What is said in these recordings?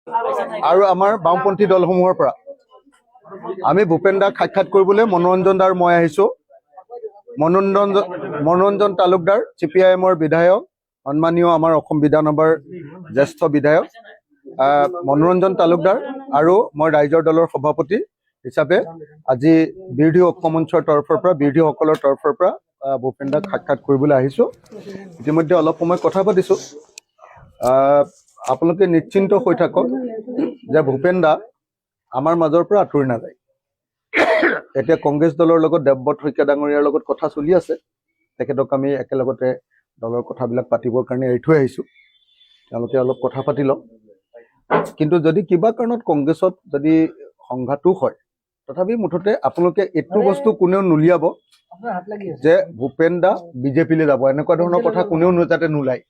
আৰু আমাৰ বাওঁপন্থী দলসমূহৰ পৰা আমি ভূপেন দাক সাক্ষাৎ কৰিবলৈ মনোৰঞ্জন দাৰ মই আহিছোঁ। মনোৰঞ্জন তালুকদাৰ CPIMৰ বিধায়ক, সন্মানীয় আমাৰ অসম বিধানসভাৰ জ্যেষ্ঠ বিধায়ক মনোৰঞ্জন তালুকদাৰ আৰু মই ৰাইজৰ দলৰ সভাপতি হিচাপে আজি বিৰোধী ঐক্য মঞ্চৰ তৰফৰ পৰা বিৰোধীসকলৰ তৰফৰ পৰা ভূপেন দাক সাক্ষাৎ কৰিবলৈ আহিছোঁ। ইতিমধ্যে অলপ সময় কথা পাতিছোঁ। আপোনালোকে নিশ্চিন্ত হৈ থাকক যে ভূপেন দা আমাৰ মাজৰ পৰা আঁতৰি নাযায়। এতিয়া কংগ্ৰেছ দলৰ লগত দেৱব্ৰত শইকীয়া ডাঙৰীয়াৰ লগত কথা চলি আছে। তেখেতক আমি একেলগতে দলৰ কথাবিলাক পাতিবৰ কাৰণে এৰি থৈ আহিছোঁ। তেওঁলোকে অলপ কথা পাতি লওক। কিন্তু যদি কিবা কাৰণত কংগ্ৰেছত যদি সংঘাতো হয়, তথাপি মুঠতে আপোনালোকে এইটো বস্তু কোনেও নুলিয়াব যে ভূপেন দা বিজেপিলৈ যাব, এনেকুৱা ধৰণৰ কথা কোনেও যাতে নোলায়।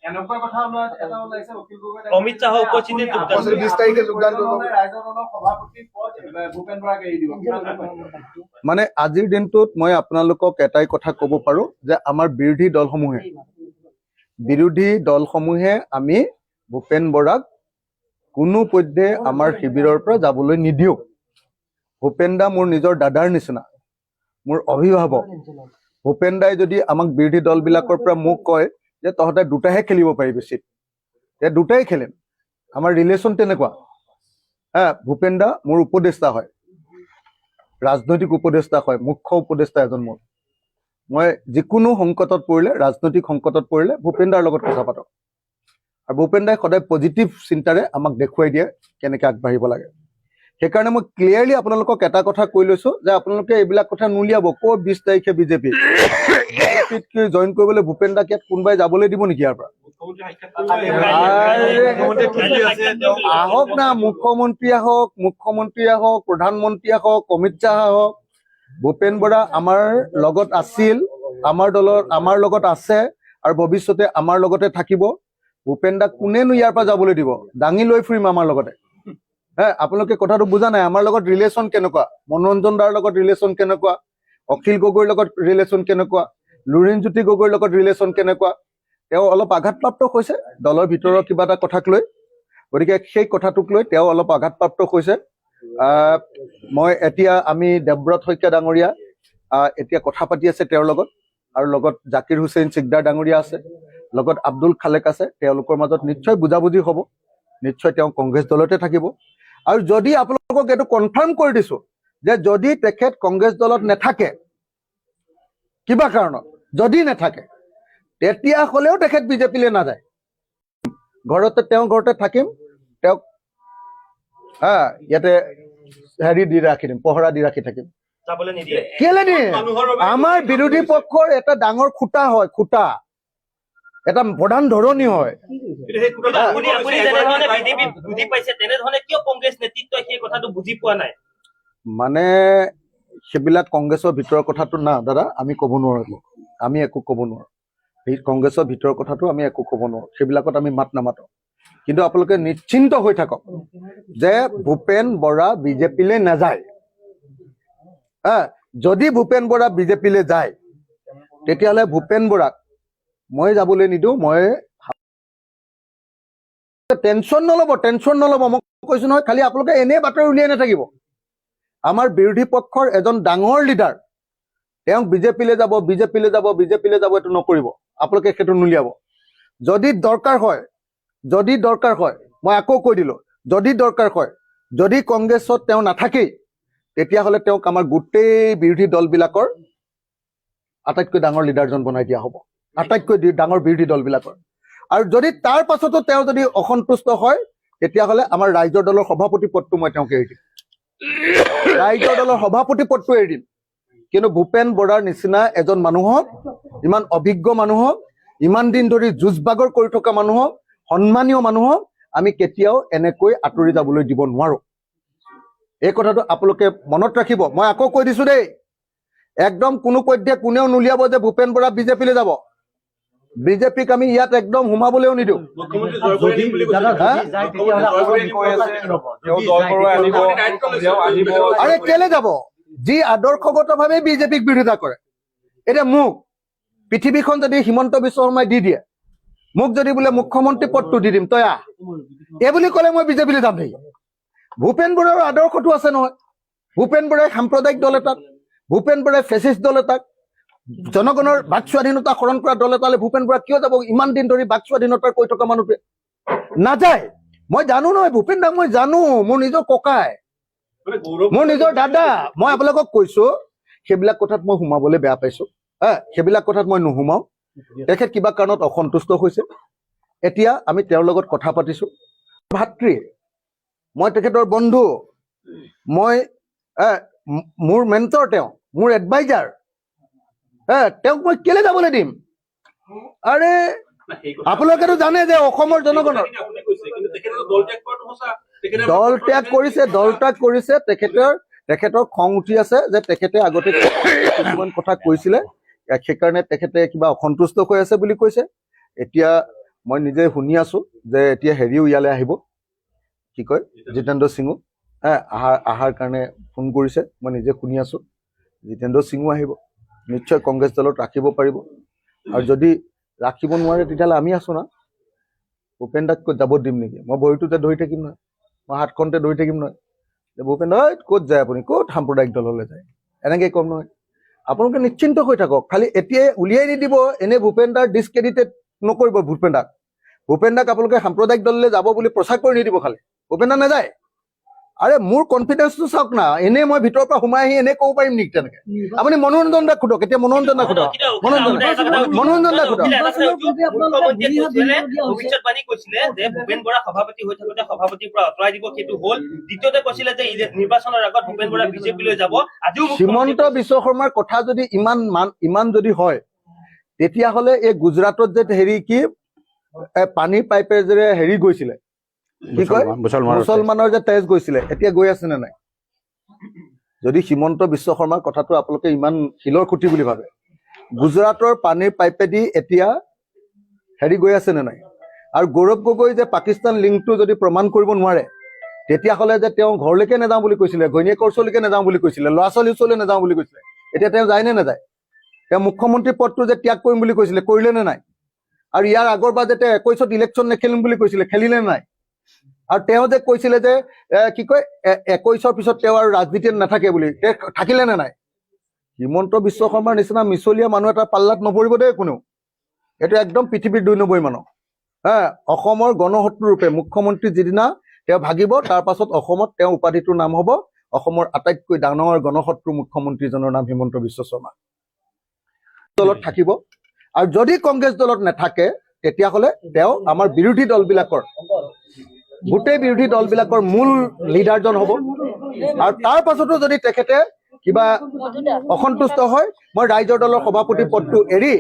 মানে আজিৰ দিনটোত মই আপোনালোকক এটাই কথা ক'ব পাৰো যে আমাৰ বিৰোধী দলসমূহে আমি ভূপেন বৰাক কোনো পধ্যে আমাৰ শিবিৰৰ পৰা যাবলৈ নিদিওঁ। ভূপেন দা মোৰ নিজৰ দাদাৰ নিচিনা, মোৰ অভিভাৱক। ভূপেন দাই যদি আমাক বিৰোধী দলবিলাকৰ পৰা মোক কয় যে তহঁতে দুটাহে খেলিব পাৰিবি চিট, এতিয়া দুটাই খেলিম। আমাৰ ৰিলেশ্যন তেনেকুৱা। ভূপেন দা মোৰ উপদেষ্টা হয়, ৰাজনৈতিক উপদেষ্টা হয়, মুখ্য উপদেষ্টা এজন মোৰ। মই যিকোনো সংকটত পৰিলে, ৰাজনৈতিক সংকটত পৰিলে ভূপেন দাৰ লগত কথা পাতোঁ। আৰু ভূপেন দাই সদায় পজিটিভ চিন্তাৰে আমাক দেখুৱাই দিয়ে কেনেকৈ আগবাঢ়িব লাগে। সেইকাৰণে মই ক্লিয়াৰলি আপোনালোকক এটা কথা কৈ লৈছোঁ যে আপোনালোকে এইবিলাক কথা নুলিয়াব। ক'ত 20 তাৰিখে বিজেপিত জইন কৰিবলৈ ভূপেন দাক ইয়াত কোনোবাই যাবলৈ দিব নেকি? ইয়াৰ পৰা আহক না, মুখ্যমন্ত্ৰী আহক, প্ৰধানমন্ত্ৰী আহক, অমিত শ্বাহ আহক। ভূপেন বৰা আমাৰ লগত আছিল, আমাৰ লগত আছে আৰু ভৱিষ্যতে আমাৰ লগতে থাকিব। ভূপেন দাক কোনেনো ইয়াৰ পৰা যাবলৈ দিব? দাঙি লৈ ফুৰিম আমাৰ লগতে। আপোনালোকে কথাটো বুজা নাই। আমাৰ লগত ৰিলেশ্যন কেনেকুৱা, মনোৰঞ্জন দাৰ লগত ৰিলেশ্যন কেনেকুৱা, অখিল গগৈৰ লগত ৰিলেশ্যন কেনেকুৱা, লুৰিণজ্যোতি গগৈৰ লগত ৰিলেশ্যন কেনেকুৱা। তেওঁ অলপ আঘাতপ্ৰাপ্ত হৈছে দলৰ ভিতৰৰ কিবা এটা কথাক লৈ, গতিকে সেই কথাটোক লৈ তেওঁ অলপ আঘাতপ্ৰাপ্ত হৈছে। আমি দেৱব্ৰত শইকীয়া ডাঙৰীয়া এতিয়া কথা পাতি আছে তেওঁৰ লগত, আৰু লগত জাকিৰ হুছেইন চিকদাৰ ডাঙৰীয়া আছে, লগত আব্দুল খালেক আছে। তেওঁলোকৰ মাজত নিশ্চয় বুজাবুজি হ'ব, নিশ্চয় তেওঁ কংগ্ৰেছ দলতে থাকিব। আৰু যদি আপোনালোকক এইটো কনফাৰ্ম কৰি দিছোঁ যে যদি তেখেত কংগ্ৰেছ দলত নাথাকে, কিবা কাৰণত যদি নাথাকে, তেতিয়া হ'লেও তেখেত বিজেপিলৈ নাযায়। ঘৰতে থাকিম, তেওঁক ইয়াতে দি ৰাখি দিম, পহৰা দি ৰাখি থাকিম। কেলে নিয়ে? আমাৰ বিৰোধী পক্ষৰ এটা ডাঙৰ খুঁটা হয়, এটা প্ৰধান ধৰণী হয়। মানে সেইবিলাক কংগ্ৰেছৰ ভিতৰৰ কথাটো না দাদা, আমি ক'ব নোৱাৰো, আমি একো ক'ব নোৱাৰো। সেই কংগ্ৰেছৰ ভিতৰৰ কথাটো আমি একো ক'ব নোৱাৰো, সেইবিলাকত আমি মাত নামাতো। কিন্তু আপোনালোকে নিশ্চিন্ত হৈ থাকক যে ভূপেন বৰা বিজেপিলৈ নাযায়। যদি ভূপেন বৰা বিজেপিলৈ যায়, তেতিয়াহ'লে ভূপেন বৰাক মই যাবলৈ নিদিওঁ। মই টেনশ্যন নল'ব, মই কৈছোঁ নহয়। খালি আপোনালোকে এনেই বাতৰি উলিয়াই নাথাকিব। আমাৰ বিৰোধী পক্ষৰ এজন ডাঙৰ লিডাৰ, তেওঁক বিজেপিলৈ যাব এইটো নকৰিব। আপোনালোকে সেইটো নুলিয়াব। যদি দৰকাৰ হয়, মই আকৌ কৈ দিলোঁ, যদি দৰকাৰ হয়, যদি কংগ্ৰেছত তেওঁ নাথাকেই, তেতিয়াহ'লে তেওঁক আমাৰ গোটেই বিৰোধী দলবিলাকৰ আটাইতকৈ ডাঙৰ লিডাৰজন বনাই দিয়া হ'ব, আটাইতকৈ ডাঙৰ বিৰোধী দলবিলাকৰ। আৰু যদি তাৰ পাছতো তেওঁ যদি অসন্তুষ্ট হয়, তেতিয়াহ'লে আমাৰ ৰাইজৰ দলৰ সভাপতি পদটো মই তেওঁক এৰি দিম, কিন্তু ভূপেন বৰাৰ নিচিনা এজন মানুহক, ইমান অভিজ্ঞ মানুহক, ইমান দিন ধৰি যুঁজ বাগৰ কৰি থকা মানুহক, সন্মানীয় মানুহক আমি কেতিয়াও এনেকৈ আঁতৰি যাবলৈ দিব নোৱাৰো। এই কথাটো আপোনালোকে মনত ৰাখিব। মই আকৌ কৈ দিছোঁ দেই, একদম কোনো পধ্যে কোনেও নুলিয়াব যে ভূপেন বৰা বিজেপিলৈ যাব। বিজেপিক আমি ইয়াত একদম সোমাবলৈও নিদিওঁ। আৰে কেলে যাব? যি আদৰ্শগতভাৱে বিজেপিক বিৰোধিতা কৰে। এতিয়া মোক পৃথিৱীখন যদি হিমন্ত বিশ্ব শৰ্মাই দি দিয়ে, মোক যদি বোলে মুখ্যমন্ত্ৰী পদটো দি দিম, তই এই বুলি ক'লে মই বিজেপিলৈ যাম নেকি? ভূপেন বৰাৰ আদৰ্শটো আছে নহয়। ভূপেন বৰাই সাম্প্ৰদায়িক দল এটাক, ভূপেন বৰাই ফেচিষ্ট দল এটাক, জনগণৰ বাক স্বাধীনতা হৰণ কৰা দল এটালৈ ভূপেন বৰা কিয় যাব? ইমান দিন ধৰি বাক স্বাধীনতাৰ কৈ থকা মানুহটোৱে নাযায়। মই জানো নহয় ভূপেন দাক, মই জানো, মোৰ নিজৰ ককাই, মোৰ নিজৰ দাদা। মই আপোনালোকক কৈছো সেইবিলাক কথাত মই সোমাবলৈ বেয়া পাইছো। সেইবিলাক কথাত মই নোসোমাও। তেখেত কিবা কাৰণত অসন্তুষ্ট হৈছে। এতিয়া আমি তেওঁৰ লগত কথা পাতিছো। ভাতৃ, মই তেখেতৰ বন্ধু, মই মোৰ মেণ্টৰ, তেওঁ মোৰ এডভাইজাৰ। তেওঁক মই কেলে যাবলৈ দিম? আৰে আপোনালোকেতো জানে যে অসমৰ জনগণৰ দল ত্যাগ কৰিছে। তেখেতৰ খং উঠি আছে যে তেখেতে আগতে কিছুমান কথা কৈছিলে, সেইকাৰণে তেখেতে কিবা অসন্তুষ্ট হৈ আছে বুলি কৈছে। এতিয়া মই নিজে শুনি আছো যে এতিয়া হেৰিও ইয়ালৈ আহিব, কি কয়, জিতেন্দ্ৰ সিঙো অহাৰ কাৰণে ফোন কৰিছে। মই নিজে শুনি আছো জিতেন্দ্ৰ সিঙো আহিব, নিশ্চয় কংগ্ৰেছ দলত ৰাখিব পাৰিব। আৰু যদি ৰাখিব নোৱাৰে তেতিয়াহ'লে আমি আছো না। ভূপেন দাক ক'ত যাব দিম নেকি? মই ভৰিটোতে ধৰি থাকিম নহয়, মই হাতখনতে ধৰি থাকিম নহয়। ভূপেন দা ক'ত যায়, আপুনি ক'ত সাম্প্ৰদায়িক দললৈ যায়, এনেকৈ ক'ম নহয়। আপোনালোকে নিশ্চিন্ত হৈ থাকক, খালি এতিয়াই উলিয়াই নিদিব। এনে ভূপেন দাৰ ডিছক্ৰেডিটেড নকৰিব। ভূপেন দাক আপোনালোকে সাম্প্ৰদায়িক দললৈ যাব বুলি প্ৰচাৰ কৰি নিদিব। খালি ভূপেন দা নাযায়। আৰে মোৰ কনফিডেন্সটো চাওক না। এনেই মই ভিতৰৰ পৰা সোমাই আহি এনেই ক'ব পাৰিম নেকি তেনেকে? আপুনি মনোৰঞ্জন দাক সোধক, এতিয়া মনোৰঞ্জন দাক সোধক, মনোৰঞ্জন দাক সোধক। ভৱিষ্যতবাণী কৈছিলে যে ভূপেন বৰা সভাপতি হৈ থাকোতে সভাপতিৰ পৰা আঁতৰাই দিব, সেইটো হ'ল। দ্বিতীয়তে কৈছিলে যে নিৰ্বাচনৰ আগত ভূপেন বৰা বিজেপিলৈ যাব। আজিও হিমন্ত বিশ্ব শৰ্মাৰ কথা যদি ইমান যদি হয়, তেতিয়াহ'লে এই গুজৰাটত যে হেৰি কি পানীৰ পাইপেৰে যে হেৰি গৈছিলে, কি কয়, মুছলমানৰ যে তেজ গৈছিলে, এতিয়া গৈ আছে নে নাই? যদি হিমন্ত বিশ্ব শৰ্মাৰ কথাটো আপোনালোকে ইমান শিলৰ খুঁটি বুলি ভাবে, গুজৰাটৰ পানীৰ পাইপেদি এতিয়া হেৰি গৈ আছে নে নাই? আৰু গৌৰৱ গগৈ যে পাকিস্তান লিংকটো যদি প্ৰমাণ কৰিব নোৱাৰে, তেতিয়াহ'লে যে তেওঁ ঘৰলৈকে নাযাওঁ বুলি কৈছিলে, ঘৈণীয়েকৰ ওচৰলৈকে নাযাওঁ বুলি কৈছিলে, ল'ৰা ছোৱালীৰ ওচৰলৈ নাযাওঁ বুলি কৈছিলে, এতিয়া তেওঁ যায় নে নাযায়? তেওঁ মুখ্যমন্ত্ৰী পদটো যে ত্যাগ কৰিম বুলি কৈছিলে, কৰিলে নে নাই? আৰু ইয়াৰ আগৰবাৰ যে তেওঁ 21ত ইলেকশ্যন নেখেলিম বুলি কৈছিলে, খেলিলে নে নাই? আৰু তেওঁ যে কৈছিলে যে কি কয় 21ৰ পিছত তেওঁ আৰু ৰাজনীতিত নাথাকে বুলি, থাকিলে নে নাই? হিমন্ত বিশ্ব শৰ্মাৰ নিচিনা মিছলীয়া মানুহ এটা পাল্লাত নপৰিব দেই কোনেও। এইটো একদম পৃথিৱীৰ 2 নম্বৰ মানুহ। অসমৰ গণশত্ৰু ৰূপে মুখ্যমন্ত্ৰী যিদিনা তেওঁ ভাগিব, তাৰ পাছত অসমত তেওঁ উপাধিটোৰ নাম হ'ব অসমৰ আটাইতকৈ ডাঙৰ গণশত্ৰু মুখ্যমন্ত্ৰীজনৰ নাম হিমন্ত বিশ্ব শৰ্মা। দলত থাকিব। আৰু যদি কংগ্ৰেছ দলত নাথাকে, তেতিয়াহ'লে তেওঁ আমাৰ বিৰোধী দলবিলাকৰ, গোটেই বিৰোধী দলবিলাকৰ মূল লিডাৰজন হ'ব। আৰু তাৰ পাছতো যদি তেখেতে কিবা অসন্তুষ্ট হয়, মই ৰাইজৰ দলৰ সভাপতি পদটো এৰি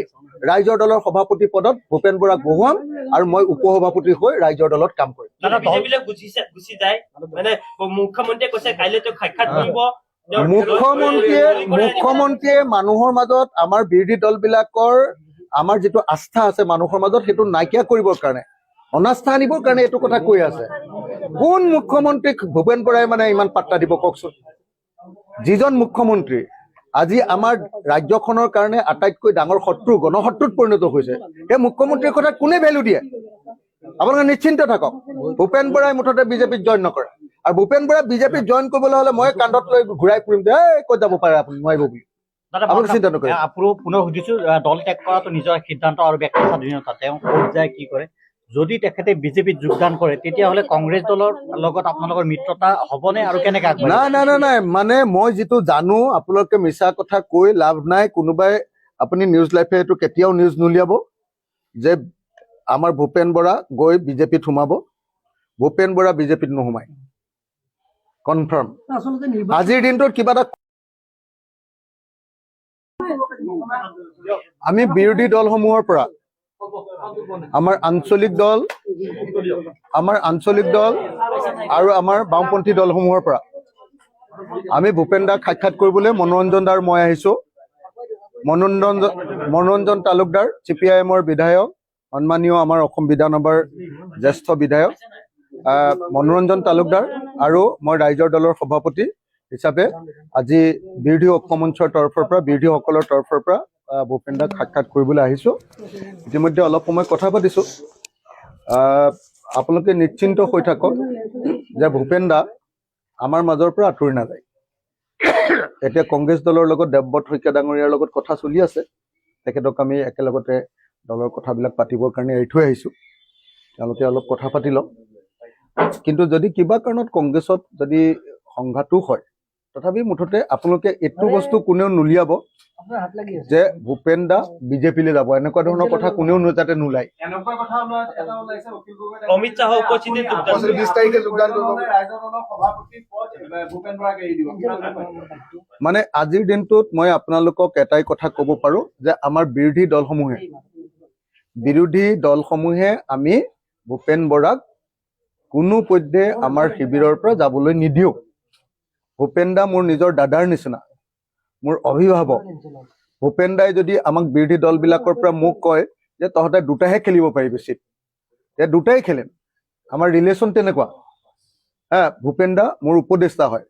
ৰাইজৰ দলৰ সভাপতি পদত ভূপেন বৰাক বহুৱাম, আৰু মই উপ সভাপতি হৈ ৰাইজৰ দলত কাম কৰিম। মুখ্যমন্ত্ৰীয়ে মানুহৰ মাজত, আমাৰ বিৰোধী দলবিলাকৰ আমাৰ যিটো আস্থা আছে মানুহৰ মাজত, সেইটো নাইকিয়া কৰিবৰ কাৰণে, অনাস্থা আনিবৰ কাৰণে এইটো কথা কৈ আছে। কোন মুখ্যমন্ত্ৰীক ভূপেন বৰাই মানে ইমান পাত্তা দিব কওকচোন? যিজন মুখ্যমন্ত্ৰী আজি আমাৰ ৰাজ্যখনৰ কাৰণে আটাইতকৈ ডাঙৰ শত্ৰু, গণশত্ৰুত পৰিণত হৈছে, সেই মুখ্যমন্ত্ৰীৰ কথা কোনে ভেলু দিয়ে? আপোনালোকে নিশ্চিন্ত থাকক, ভূপেন বৰাই মুঠতে বিজেপিত জইন নকৰে। আৰু ভূপেন বৰাই বিজেপিত জইন কৰিবলৈ হ'লে মই কান্ধত লৈ ঘূৰাই ফুৰিম যে ক'ত যাব পাৰে আপুনি, নোৱাৰিব বুলি। আপুনি চিন্তা নকৰে। আপুনি পুনৰ সুধিছো, দল ত্যাগ কৰাটো নিজৰ সিদ্ধান্ত আৰু ব্যক্তি স্বাধীনতা, তেওঁ ক'ত যায় কি কৰে। যদি তেখেতে বিজেপিত যোগদান কৰে, তেতিয়াহ'লে কংগ্ৰেছ দলৰ লগত আপোনালোকৰ মিত্ৰতা হ'বনে আৰু কেনেকৈ আগবাঢ়িব? নাই, মানে মই যিটো জানো, আপোনালোকে মিছা কথা কৈ লাভ নাই। কোনোবাই, আপুনি নিউজ লাইভে এইটো কেতিয়াও নিউজ নুলিয়াব যে আমাৰ ভূপেন বৰা গৈ বিজেপিত সোমাব। ভূপেন বৰা বিজেপিত নোসোমায়, কনফাৰ্ম। আজিৰ দিনটোত কিবা এটা আমি বিৰোধী দলসমূহৰ পৰা, আমাৰ আঞ্চলিক দল আৰু আমাৰ বাওঁপন্থী দলসমূহৰ পৰা আমি ভূপেন দাক সাক্ষাৎ কৰিবলৈ মনোৰঞ্জন দাৰ মই আহিছো। মনোৰঞ্জন তালুকদাৰ, CPIMৰ বিধায়ক, সন্মানীয় আমাৰ অসম বিধানসভাৰ জ্যেষ্ঠ বিধায়ক মনোৰঞ্জন তালুকদাৰ, আৰু মই ৰাইজৰ দলৰ সভাপতি হিচাপে আজি বিৰোধী ঐক্যমঞ্চৰ তৰফৰ পৰা, বিৰোধীসকলৰ তৰফৰ পৰা ভূপেন দাক সাক্ষাৎ কৰিবলৈ আহিছো। ইতিমধ্যে অলপ সময় কথা পাতিছো। আপোনালোকে নিশ্চিন্ত হৈ থাকক যে ভূপেন দা আমাৰ মাজৰ পৰা আঁতৰি নাযায়। এতিয়া কংগ্ৰেছ দলৰ লগত দেৱব্ৰত শইকীয়া ডাঙৰীয়াৰ লগত কথা চলি আছে। তেখেতক আমি একেলগতে দলৰ কথাবিলাক পাতিবৰ কাৰণে এৰি থৈ আহিছোঁ। তেওঁলোকে অলপ কথা পাতি লওক। কিন্তু যদি কিবা কাৰণত কংগ্ৰেছত যদি সংঘাতো হয়, তথাপি মুঠতে আপোনালোকে এইটো বস্তু কোনেও নুলিয়াব যে ভূপেন দা বিজেপিলৈ যাব, এনেকুৱা ধৰণৰ কথা কোনেও যাতে নোলায়। অমিত শ্বাহৰ উপস্থিতিত যোগদান 20 তাৰিখে যোগদান কৰিব। মানে আজিৰ দিনটোত মই আপোনালোকক এটাই কথা ক'ব পাৰো যে আমাৰ বিৰোধী দলসমূহে আমি ভূপেন বৰাক কোনোপধ্যে আমাৰ শিবিৰৰ পৰা যাবলৈ নিদিওঁ। ভূপেন দা মোৰ নিজৰ দাদাৰ নিচিনা, মোৰ অভিভাৱক। ভূপেন দাই যদি আমাক বিৰোধী দলবিলাকৰ পৰা মোক কয় যে তহঁতে দুটাহে খেলিব পাৰিবি চিট, এতিয়া দুটাই খেলিম। আমাৰ ৰিলেশ্যন তেনেকুৱা। ভূপেন দা মোৰ উপদেষ্টা হয়,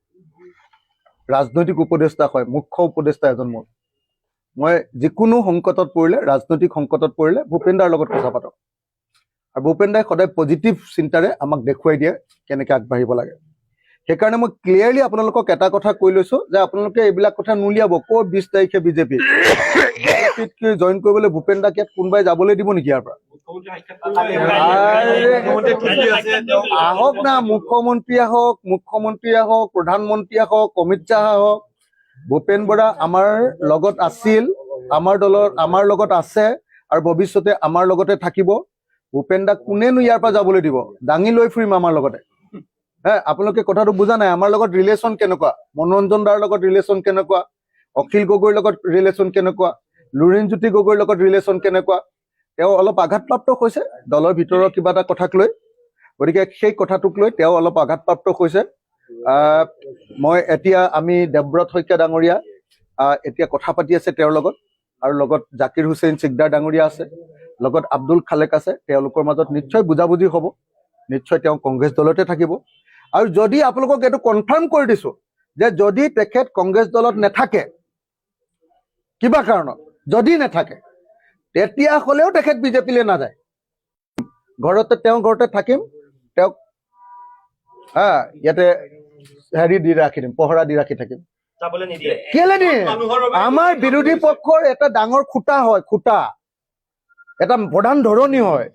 ৰাজনৈতিক উপদেষ্টা হয়, মুখ্য উপদেষ্টা এজন মোৰ। মই যিকোনো সংকটত পৰিলে, ৰাজনৈতিক সংকটত পৰিলে ভূপেন দাৰ লগত কথা পাতোঁ। আৰু ভূপেন দাই সদায় পজিটিভ চিন্তাৰে আমাক দেখুৱাই দিয়ে কেনেকৈ আগবাঢ়িব লাগে। সেইকাৰণে মই ক্লিয়াৰলি আপোনালোকক এটা কথা কৈ লৈছোঁ যে আপোনালোকে এইবিলাক কথা নুলিয়াব। ক'ত 20 তাৰিখে বিজেপিত জইন কৰিবলৈ ভূপেন দাক ইয়াত কোনোবাই যাবলৈ দিব নেকি ইয়াৰ পৰা? আহক না, মুখ্যমন্ত্ৰী আহক, প্ৰধানমন্ত্ৰী আহক, অমিত শ্বাহ আহক। ভূপেন বৰা আমাৰ লগত আছিল, আমাৰ লগত আছে আৰু ভৱিষ্যতে আমাৰ লগতে থাকিব। ভূপেন দাক কোনেনো ইয়াৰ পৰা যাবলৈ দিব? দাঙি লৈ ফুৰিম আমাৰ লগতে। আপোনালোকে কথাটো বুজা নাই। আমাৰ লগত ৰিলেশ্যন কেনেকুৱা, মনোৰঞ্জন দাৰ লগত ৰিলেশ্যন কেনেকুৱা, অখিল গগৈৰ লগত ৰিলেশ্যন কেনেকুৱা, লুৰিণজ্যোতি গগৈৰ লগত ৰিলেশ্যন কেনেকুৱা। তেওঁ অলপ আঘাতপ্ৰাপ্ত হৈছে দলৰ ভিতৰৰ কিবা এটা কথাক লৈ, গতিকে সেই কথাটোক লৈ তেওঁ অলপ আঘাতপ্ৰাপ্ত হৈছে। আমি দেৱব্ৰত শইকীয়া ডাঙৰীয়া এতিয়া কথা পাতি আছে তেওঁৰ লগত, আৰু লগত জাকিৰ হুছেইন চিকদাৰ ডাঙৰীয়া আছে, লগত আব্দুল খালেক আছে। তেওঁলোকৰ মাজত নিশ্চয় বুজাবুজি হ'ব, নিশ্চয় তেওঁ কংগ্ৰেছ দলতে থাকিব। আৰু যদি আপোনালোকক এইটো কনফাৰ্ম কৰি দিছোঁ যে যদি তেখেত কংগ্ৰেছ দলত নাথাকে, কিবা কাৰণত যদি নাথাকে, তেতিয়া হ'লেও তেখেত বিজেপিলৈ নাযায়। ঘৰতে থাকিম, তেওঁক ইয়াতে দি ৰাখি দিম, পহৰা দি ৰাখি থাকিম। যাবলৈ নিদিয়ে। কেলে নিয়ে? আমাৰ বিৰোধী পক্ষৰ এটা ডাঙৰ খুঁটা হয়, এটা প্ৰধান ধৰণী হয়।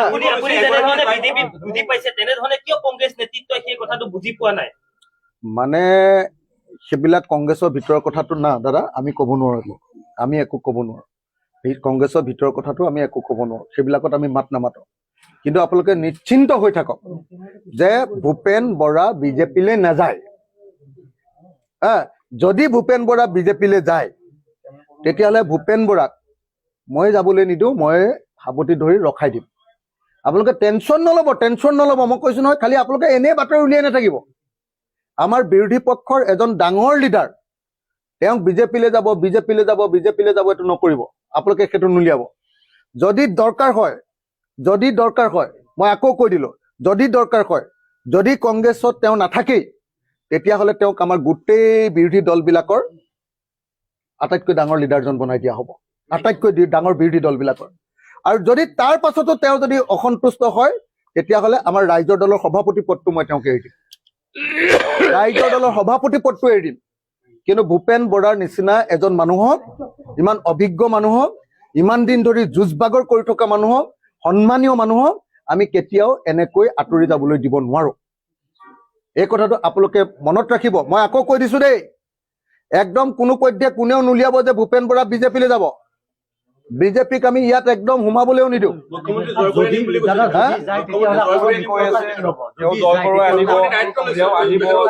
আপুনি যেনেধৰণে বিজেপি বুজি পাইছে, তেনেধৰণে কিয় কংগ্ৰেছ নেতৃত্বই সেই কথাটো বুজি পোৱা নাই? মানে সেইবিলাক কংগ্ৰেছৰ ভিতৰৰ কথাটো না দাদা, আমি ক'ব নোৱাৰো। আমি একো ক'ব নোৱাৰো। এই কংগ্ৰেছৰ ভিতৰৰ কথাটো আমি একো ক'ব নোৱাৰো, সেইবিলাকত আমি মাত নামাতো। কিন্তু আপোনালোকে নিশ্চিন্ত হৈ থাকক যে ভূপেন বৰা বিজেপিলৈ নাযায়। যদি ভূপেন বৰা বিজেপিলৈ যায়, তেতিয়াহ'লে ভূপেন বৰাক মই যাবলৈ নিদিওঁ, মই সাৱটি ধৰি ৰখাই দিম। আপোনালোকে টেনশ্যন নল'ব, মই কৈছোঁ নহয়। খালি আপোনালোকে এনেই বাতৰি উলিয়াই নাথাকিব। আমাৰ বিৰোধী পক্ষৰ এজন ডাঙৰ লিডাৰ, তেওঁক বিজেপিলৈ যাব এইটো নকৰিব। আপোনালোকে সেইটো নুলিয়াব। যদি দৰকাৰ হয়, মই আকৌ কৈ দিলোঁ, যদি দৰকাৰ হয়, যদি কংগ্ৰেছত তেওঁ নাথাকেই, তেতিয়াহ'লে তেওঁক আমাৰ গোটেই বিৰোধী দলবিলাকৰ আটাইতকৈ ডাঙৰ লিডাৰজন বনাই দিয়া হ'ব, আটাইতকৈ ডাঙৰ বিৰোধী দলবিলাকৰ। আৰু যদি তাৰ পাছতো তেওঁ যদি অসন্তুষ্ট হয়, তেতিয়াহ'লে আমাৰ ৰাইজৰ দলৰ সভাপতি পদটো মই তেওঁক এৰি দিম। কিন্তু ভূপেন বৰাৰ নিচিনা এজন মানুহক, ইমান অভিজ্ঞ মানুহক, ইমান দিন ধৰি যুঁজ বাগৰ কৰি থকা মানুহক, সন্মানীয় মানুহক আমি কেতিয়াও এনেকৈ আঁতৰি যাবলৈ দিব নোৱাৰো। এই কথাটো আপোনালোকে মনত ৰাখিব। মই আকৌ কৈ দিছো দেই, একদম কোনোপধ্যে কোনেও নুলিয়াব যে ভূপেন বৰা বিজেপিলৈ যাব। বিজেপিক আমি ইয়াত একদম সোমাবলৈও নিদিওঁ।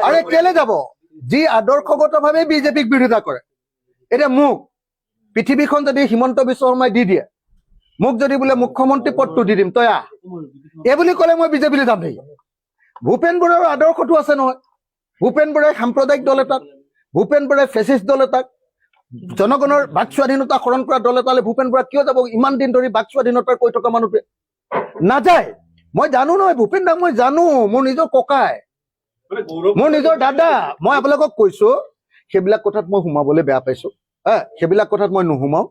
আৰে কেলে যাব? যি আদৰ্শগতভাৱে বিজেপিক বিৰোধিতা কৰে। এতিয়া মোক পৃথিৱীখন যদি হিমন্ত বিশ্ব শৰ্মাই দি দিয়ে, মোক যদি বোলে মুখ্যমন্ত্ৰী পদটো দি দিম, তই আহ, এই বুলি ক'লে মই বিজেপিলৈ যাম নেকি? ভূপেন বৰাৰ আদৰ্শটো আছে নহয়। ভূপেন বৰাই সাম্প্ৰদায়িক দল এটাক, ভূপেন বৰাই ফেচিষ্ট দল এটাক, জনগণৰ বাক স্বাধীনতা হৰণ কৰা দল এটালৈ ভূপেন বৰা কিয় যাব? ইমান দিন ধৰি বাক স্বাধীনতাৰ কৈ থকা মানুহটোৱে নাযায়। মই জানো নহয় ভূপেন দাক, মই জানো, মোৰ নিজৰ ককাই, মোৰ নিজৰ দাদা। মই আপোনালোকক কৈছো, সেইবিলাক কথাত মই সোমাবলৈ বেয়া পাইছো। সেইবিলাক কথাত মই নুসুমাও।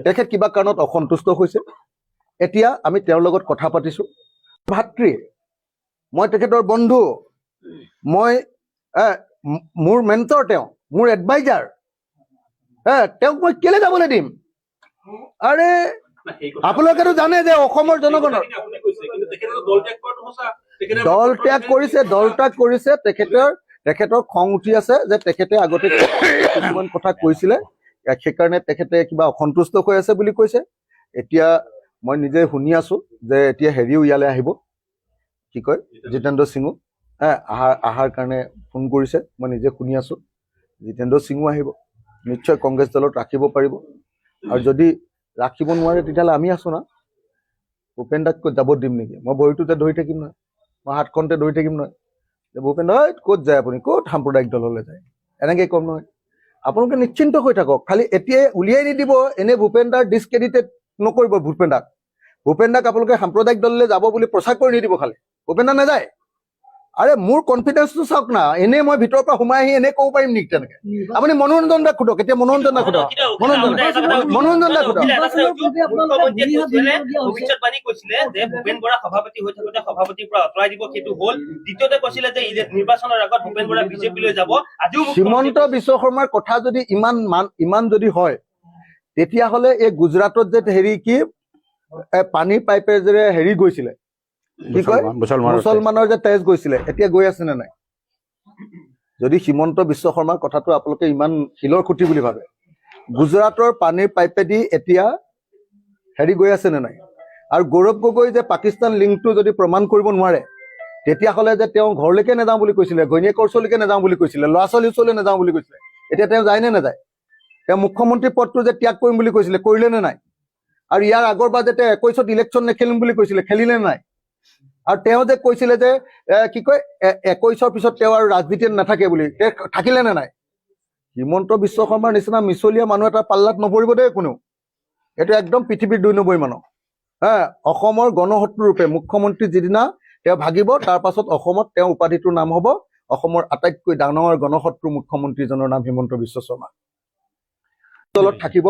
তেখেত কিবা কাৰণত অসন্তুষ্ট হৈছে। এতিয়া আমি তেওঁৰ লগত কথা পাতিছো। ভাতৃ, মই তেখেতৰ বন্ধু, মই মোৰ মেণ্টৰ তেওঁ, মোৰ এডভাইজাৰ, তেওঁক মই কেলে যাবলৈ দিম? আৰে আপোনালোকেতো জানে যে অসমৰ জনগণৰ দল ত্যাগ কৰিছে। তেখেতৰ খং উঠি আছে যে তেখেতে আগতে কিছুমান কথা কৈছিলে, সেইকাৰণে তেখেতে কিবা অসন্তুষ্ট হৈ আছে বুলি কৈছে। এতিয়া মই নিজে শুনি আছো যে এতিয়া হেৰিও ইয়ালৈ আহিব, কি কয় জিতেন্দ্ৰ সিঙো অহাৰ কাৰণে ফোন কৰিছে। মই নিজে শুনি আছো জিতেন্দ্ৰ সিঙো আহিব, নিশ্চয় কংগ্ৰেছ দলত ৰাখিব পাৰিব। আৰু যদি ৰাখিব নোৱাৰে তেতিয়াহ'লে আমি আছো না, ভূপেন দাক ক'ত যাব দিম নেকি? মই ভৰিটোতে ধৰি থাকিম নহয়, মই হাতখনতে ধৰি থাকিম নহয় যে ভূপেন দা ক'ত যায়, আপুনি ক'ত সাম্প্ৰদায়িক দললৈ যায়, এনেকৈ ক'ম নহয়। আপোনালোকে নিশ্চিন্ত হৈ থাকক, খালি এতিয়াই উলিয়াই নিদিব, এনে ভূপেন দাৰ ডিছক্ৰেডিটেড নকৰিব। ভূপেন দাক আপোনালোকে সাম্প্ৰদায়িক দললৈ যাব বুলি প্ৰচাৰ কৰি নিদিব। খালি ভূপেন দা নাযায়। আৰে মোৰ কনফিডেন্সটো চাওক না, এনেই মই ভিতৰৰ পৰা সোমাই আহি এনেই ক'ব পাৰিম নেকি তেনেকে? আপুনি মনোৰঞ্জন দাক সোধক, এতিয়া মনোৰঞ্জন দাক সোধক। ভৱিষ্যতবাণী কৈছিলে যে ভূপেন বৰা সভাপতি হৈ থাকোতে সভাপতিৰ পৰা আঁতৰাই দিব, সেইটো হ'ল। দ্বিতীয়তে কৈছিলে যে নিৰ্বাচনৰ আগত ভূপেন বৰা বিজেপিলৈ যাব। আজিও হিমন্ত বিশ্ব শৰ্মাৰ কথা যদি ইমান যদি হয়, তেতিয়াহ'লে এই গুজৰাটত যে হেৰি কি পানীৰ পাইপেৰে যে হেৰি গৈছিলে, কি কয় মুছলমানৰ যে তেজ গৈছিলে, এতিয়া গৈ আছে নে নাই? যদি হিমন্ত বিশ্ব শৰ্মাৰ কথাটো আপোনালোকে ইমান শিলৰ খুঁটি বুলি ভাবে, গুজৰাটৰ পানীৰ পাইপেদি এতিয়া হেৰি গৈ আছে নে নাই? আৰু গৌৰৱ গগৈ যে পাকিস্তান লিংকটো যদি প্ৰমাণ কৰিব নোৱাৰে, তেতিয়াহ'লে যে তেওঁ ঘৰলৈকে নাযাওঁ বুলি কৈছিলে, ঘৈণীয়েকৰ ওচৰলৈকে নাযাওঁ বুলি কৈছিলে, ল'ৰা ছোৱালীৰ ওচৰলৈ নাযাওঁ বুলি কৈছিলে, এতিয়া তেওঁ যায় নে নাযায়? তেওঁ মুখ্যমন্ত্ৰী পদটো যে ত্যাগ কৰিম বুলি কৈছিলে, কৰিলে নে নাই? আৰু ইয়াৰ আগৰবাৰ যে তেওঁ 21ত ইলেকশ্যন নেখেলিম বুলি কৈছিলে, খেলিলে নে নাই? আৰু তেওঁ যে কৈছিলে যে কি কয় 21ৰ পিছত তেওঁ আৰু ৰাজনীতিত নাথাকে বুলি, থাকিলে নে নাই? হিমন্ত বিশ্ব শৰ্মাৰ নিচিনা মিছলীয়া মানুহ এটা পাল্লাত নপৰিব দেই কোনেও। এইটো একদম পৃথিৱীৰ 2 নম্বৰ মানুহ। অসমৰ গণশত্ৰু ৰূপে মুখ্যমন্ত্ৰী যিদিনা তেওঁ ভাগিব, তাৰ পাছত অসমত তেওঁ উপাধিটোৰ নাম হ'ব অসমৰ আটাইতকৈ ডাঙৰ গণশত্ৰু মুখ্যমন্ত্ৰীজনৰ নাম হিমন্ত বিশ্ব শৰ্মা। দলত থাকিব,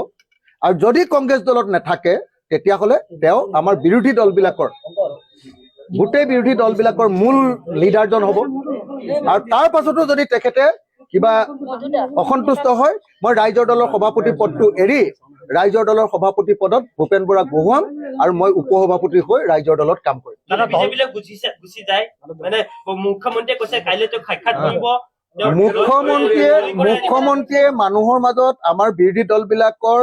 আৰু যদি কংগ্ৰেছ দলত নাথাকে তেতিয়াহ'লে তেওঁ আমাৰ বিৰোধী দলবিলাকৰ গোটেই বিৰোধী দলবিলাকৰ মূল লিডাৰজন হ'ব। আৰু তাৰ পাছতো যদি তেখেতে কিবা অসন্তুষ্ট হয়, মই ৰাইজৰ দলৰ সভাপতি পদটো এৰি ৰাইজৰ দলৰ সভাপতি পদত ভূপেন বৰাক বহুৱাম, আৰু মই উপ সভাপতি হৈ ৰাইজৰ দলত কাম কৰিম। বিজেপিলৈ গুচি যায় মানে মুখ্যমন্ত্ৰীয়ে কৈছে কাইলৈ তেওঁ সাক্ষাৎ কৰিব। মুখ্যমন্ত্ৰীয়ে মানুহৰ মাজত আমাৰ বিৰোধী দলবিলাকৰ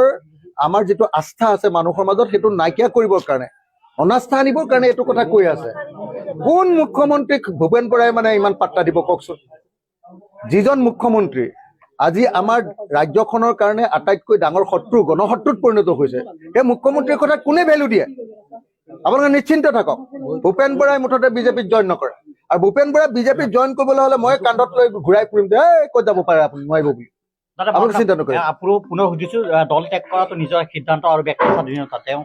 আমাৰ যিটো আস্থা আছে মানুহৰ মাজত, সেইটো নাইকিয়া কৰিবৰ কাৰণে, অনাস্থা আনিবৰ কাৰণে এইটো কথা কৈ আছে। কোন মুখ্যমন্ত্ৰীক ভূপেন বৰাই মানে ইমান পাত্তা দিব কওকচোন? যিজন মুখ্যমন্ত্ৰী আজি আমাৰ ৰাজ্যখনৰ কাৰণে আটাইতকৈ ডাঙৰ শত্ৰু, গণশত্ৰুত পৰিণত হৈছে, সেই মুখ্যমন্ত্ৰীৰ কথা কোনে ভেলু দিয়ে? আপোনালোকে নিশ্চিন্ত থাকক, ভূপেন বৰাই মুঠতে বিজেপিত জইন নকৰে। আৰু ভূপেন বৰাই বিজেপিত জইন কৰিবলৈ হ'লে মই কান্ধত লৈ ঘূৰাই ফুৰিম যে ক'ত যাব পাৰে আপুনি, নোৱাৰিব বুলি। আপুনি চিন্তা নকৰে। পুনৰ সুধিছো, দল ত্যাগ কৰাটো নিজৰ সিদ্ধান্ত আৰু ব্যক্তিগত স্বাধীনতা। তেওঁ